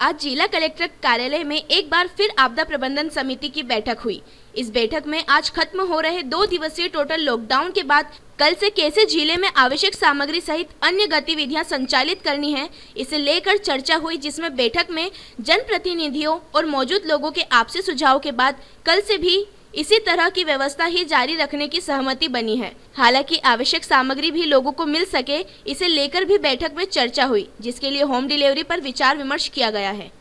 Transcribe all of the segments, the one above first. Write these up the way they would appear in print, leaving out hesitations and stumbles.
आज जिला कलेक्टर कार्यालय में एक बार फिर आपदा प्रबंधन समिति की बैठक हुई। इस बैठक में आज खत्म हो रहे 2 दिवसीय टोटल लॉकडाउन के बाद कल से कैसे जिले में आवश्यक सामग्री सहित अन्य गतिविधियां संचालित करनी है, इसे लेकर चर्चा हुई, जिसमें बैठक में जनप्रतिनिधियों और मौजूद लोगों के आपसी सुझाव के बाद कल से भी इसी तरह की व्यवस्था ही जारी रखने की सहमति बनी है। हालांकि आवश्यक सामग्री भी लोगों को मिल सके, इसे लेकर भी बैठक में चर्चा हुई, जिसके लिए होम डिलीवरी पर विचार विमर्श किया गया है।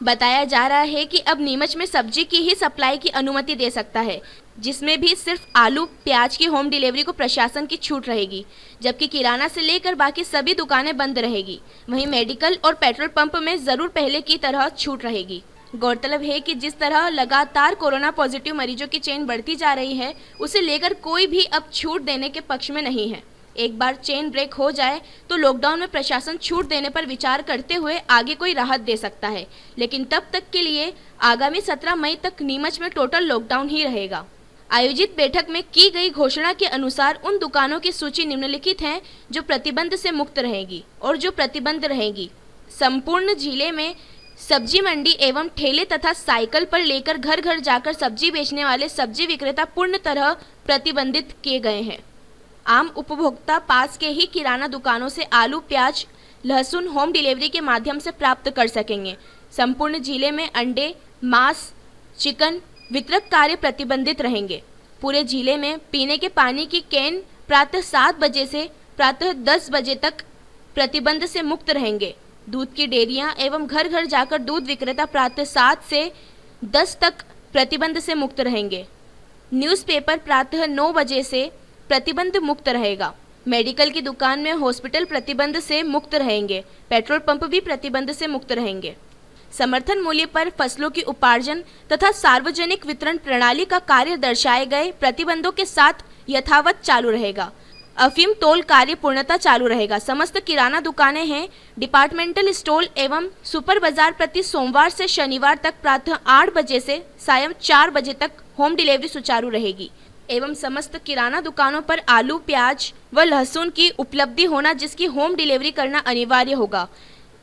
बताया जा रहा है कि अब नीमच में सब्जी की ही सप्लाई की अनुमति दे सकता है, जिसमें भी सिर्फ आलू प्याज की होम डिलीवरी को प्रशासन की छूट रहेगी, जबकि किराना से लेकर बाकी सभी दुकानें बंद रहेगी। वहीं मेडिकल और पेट्रोल पंप में जरूर पहले की तरह छूट रहेगी। गौरतलब है कि जिस तरह लगातार कोरोना पॉजिटिव मरीजों की चेन बढ़ती जा रही है, उसे लेकर कोई भी अब छूट देने के पक्ष में नहीं है। एक बार चेन ब्रेक हो जाए तो लॉकडाउन में प्रशासन छूट देने पर विचार करते हुए आगे कोई राहत दे सकता है, लेकिन तब तक के लिए आगामी 17 मई तक नीमच में टोटल लॉकडाउन ही रहेगा। आयोजित बैठक में की गई घोषणा के अनुसार उन दुकानों की सूची निम्नलिखित है जो प्रतिबंध से मुक्त रहेगी और जो प्रतिबंध रहेगी। संपूर्ण जिले में सब्जी मंडी एवं ठेले तथा साइकिल पर लेकर घर घर जाकर सब्जी बेचने वाले सब्जी विक्रेता पूर्ण तरह प्रतिबंधित किए गए हैं। आम उपभोक्ता पास के ही किराना दुकानों से आलू प्याज लहसुन होम डिलीवरी के माध्यम से प्राप्त कर सकेंगे। संपूर्ण जिले में अंडे मांस चिकन वितरक कार्य प्रतिबंधित रहेंगे। पूरे जिले में पीने के पानी की कैन प्रातः 7 बजे से प्रातः 10 बजे तक प्रतिबंध से मुक्त रहेंगे। दूध की डेयरियां एवं घर घर जाकर दूध विक्रेता प्रातः 7 से 10 तक प्रतिबंध से मुक्त रहेंगे। न्यूज़पेपर प्रातः 9 बजे से प्रतिबंध मुक्त रहेगा। मेडिकल की दुकान में हॉस्पिटल प्रतिबंध से मुक्त रहेंगे। पेट्रोल पंप भी प्रतिबंध से मुक्त रहेंगे। समर्थन मूल्य पर फसलों की उपार्जन तथा सार्वजनिक वितरण प्रणाली का कार्य दर्शाए गए प्रतिबंधों के साथ यथावत चालू रहेगा। अफीम तोल कार्य पूर्णतः चालू रहेगा। समस्त किराना दुकानें हैं, डिपार्टमेंटल स्टोर एवं सुपर बाजार प्रति सोमवार से शनिवार तक प्रातः 8 बजे से सायं 4 बजे तक होम डिलीवरी सुचारू रहेगी एवं समस्त किराना दुकानों पर आलू प्याज व लहसुन की उपलब्धि होना, जिसकी होम डिलीवरी करना अनिवार्य होगा।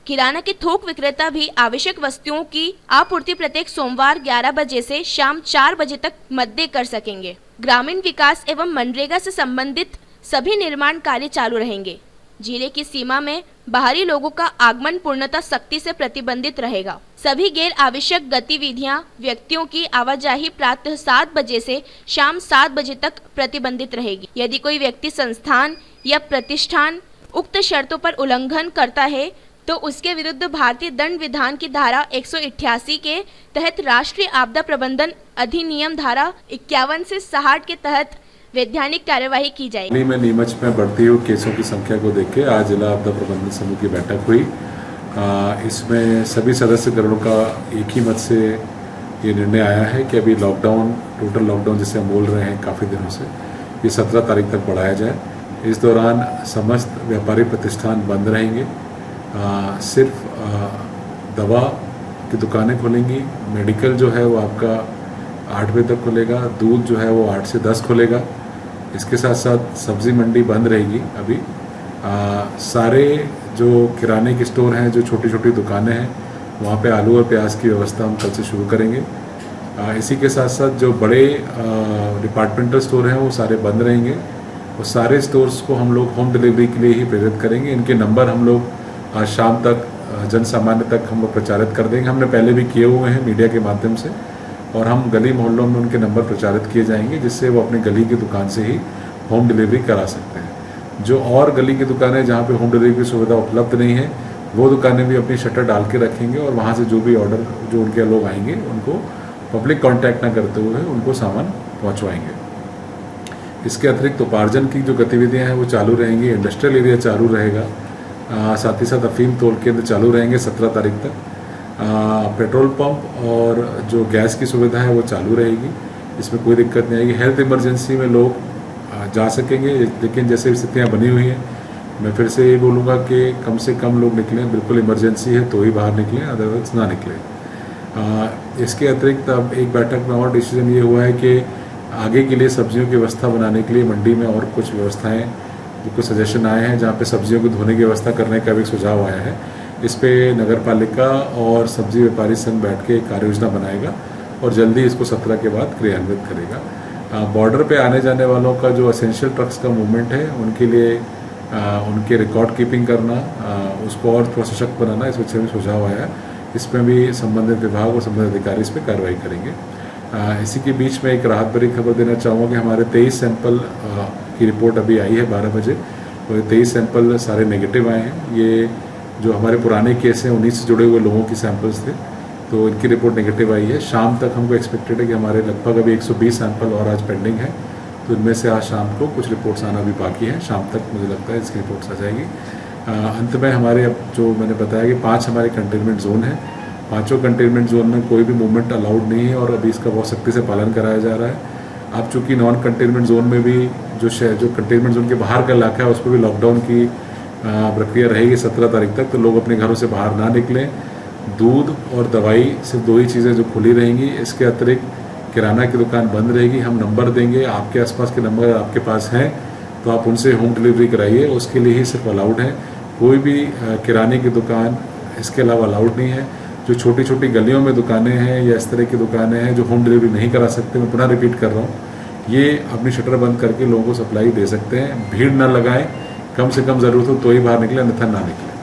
किराना के थोक विक्रेता भी आवश्यक वस्तुओं की आपूर्ति प्रत्येक सोमवार 11 बजे से शाम 4 बजे तक मध्य कर सकेंगे। ग्रामीण विकास एवं मनरेगा से संबंधित सभी निर्माण कार्य चालू रहेंगे। जिले की सीमा में बाहरी लोगों का आगमन पूर्णतः सख्ती से प्रतिबंधित रहेगा। सभी गैर आवश्यक गतिविधियां व्यक्तियों की आवाजाही प्रातः 7 बजे से शाम 7 बजे तक प्रतिबंधित रहेगी। यदि कोई व्यक्ति संस्थान या प्रतिष्ठान उक्त शर्तों पर उल्लंघन करता है तो उसके विरुद्ध भारतीय दंड विधान की धारा 188 के तहत राष्ट्रीय आपदा प्रबंधन अधिनियम धारा 51 से 60 के तहत वैधानिक कार्यवाही की जाएगी। में नीमच में बढ़ती हुई केसों की संख्या को देख के आज जिला आपदा प्रबंधन समूह की बैठक हुई। इसमें सभी सदस्यगणों का एक ही मत से ये निर्णय आया है कि अभी लॉकडाउन, टोटल लॉकडाउन जिसे हम बोल रहे हैं काफ़ी दिनों से, ये 17 तारीख तक बढ़ाया जाए। इस दौरान समस्त व्यापारी प्रतिष्ठान बंद रहेंगे। सिर्फ दवा की दुकानें खुलेंगी। मेडिकल जो है वो आपका 8 बजे तक खुलेगा। दूध जो है वो 8 से 10 खुलेगा। इसके साथ साथ सब्जी मंडी बंद रहेगी। अभी सारे जो किराने के स्टोर हैं, जो छोटी छोटी दुकानें हैं, वहाँ पे आलू और प्याज की व्यवस्था हम कल से शुरू करेंगे। इसी के साथ साथ जो बड़े डिपार्टमेंटल स्टोर हैं वो सारे बंद रहेंगे। और सारे स्टोर्स को हम लोग होम डिलीवरी के लिए ही प्रेरित करेंगे। इनके नंबर हम लोग आज शाम तक जन सामान्य तक हम लोग प्रचारित कर देंगे। हमने पहले भी किए हुए हैं मीडिया के माध्यम से, और हम गली मोहल्लों में उनके नंबर प्रचारित किए जाएंगे, जिससे वो अपनी गली की दुकान से ही होम डिलीवरी करा सकते हैं। जो और गली की दुकानें जहाँ पे होम डिलीवरी की सुविधा उपलब्ध नहीं है, वो दुकानें भी अपनी शटर डाल के रखेंगे और वहाँ से जो भी ऑर्डर जो उनके लोग आएंगे उनको पब्लिक कॉन्टैक्ट ना करते हुए उनको सामान पहुँचवाएंगे। इसके अतिरिक्त उपार्जन की जो गतिविधियाँ हैं वो चालू रहेंगी। इंडस्ट्रियल एरिया चालू रहेगा। साथ ही साथ अफीम तोल केंद्र चालू रहेंगे 17 तारीख तक। पेट्रोल पंप और जो गैस की सुविधा है वो चालू रहेगी। इसमें कोई दिक्कत नहीं आएगी। हेल्थ इमरजेंसी में लोग जा सकेंगे, लेकिन जैसे स्थितियाँ बनी हुई हैं, मैं फिर से ये बोलूँगा कि कम से कम लोग निकलें। बिल्कुल इमरजेंसी है तो ही बाहर निकलें, अदरवाइज ना निकलें। इसके अतिरिक्त अब एक बैठक में और डिसीजन ये हुआ है कि आगे के लिए सब्जियों की व्यवस्था बनाने के लिए मंडी में और कुछ व्यवस्थाएँ, जो कुछ सजेशन आए हैं जहाँ पे सब्जियों को धोने की व्यवस्था करने का भी सुझाव आया है। इस पे नगर पालिका और सब्जी व्यापारी संघ बैठ के एक कार्य योजना बनाएगा और जल्दी इसको 17 के बाद क्रियान्वित करेगा। बॉर्डर पे आने जाने वालों का जो असेंशियल ट्रक्स का मूवमेंट है उनके लिए उनके रिकॉर्ड कीपिंग करना, उसको और थोड़ा सशक्त बनाना, इस वजह से भी सुझाव आया है। इसमें भी संबंधित विभाग और संबंधित अधिकारी इस पर कार्रवाई करेंगे। इसी के बीच में एक राहत भरी खबर देना चाहूँगा कि हमारे 23 सैंपल की रिपोर्ट अभी आई है 12 बजे, और ये 23 सैंपल सारे नेगेटिव आए हैं। ये जो हमारे पुराने केस हैं 19 से जुड़े हुए लोगों की सैंपल्स थे, तो इनकी रिपोर्ट नेगेटिव आई है। शाम तक हमको एक्सपेक्टेड है कि हमारे लगभग अभी 120 सैंपल और आज पेंडिंग है, तो इनमें से आज शाम को कुछ रिपोर्ट्स आना भी बाकी है। शाम तक मुझे लगता है इसकी रिपोर्ट्स आ जाएगी। अंत में हमारे अब जो मैंने बताया कि 5 हमारे कंटेनमेंट जोन हैं, 5 कंटेनमेंट जोन में कोई भी मूवमेंट अलाउड नहीं है और अभी इसका बहुत सख्ती से पालन कराया जा रहा है। अब चूँकि नॉन कंटेनमेंट जोन में भी जो कंटेनमेंट जोन के बाहर का इलाका है उस पर भी लॉकडाउन की प्रक्रिया रहेगी 17 तारीख तक, तो लोग अपने घरों से बाहर ना निकलें। दूध और दवाई सिर्फ 2 ही चीज़ें जो खुली रहेंगी, इसके अतिरिक्त किराना की दुकान बंद रहेगी। हम नंबर देंगे, आपके आसपास के नंबर आपके पास हैं तो आप उनसे होम डिलीवरी कराइए, उसके लिए ही सिर्फ अलाउड है। कोई भी किराने की दुकान इसके अलावा अलाउड नहीं है। जो छोटी छोटी गलियों में दुकानें हैं या इस तरह की दुकानें हैं जो होम डिलीवरी नहीं करा सकते, मैं पुनः रिपीट कर रहा हूँ, ये अपनी शटर बंद करके लोगों को सप्लाई दे सकते हैं। भीड़ ना लगाएं, कम से कम ज़रूरत हो तो ही बाहर निकले, अन्यथा ना निकले।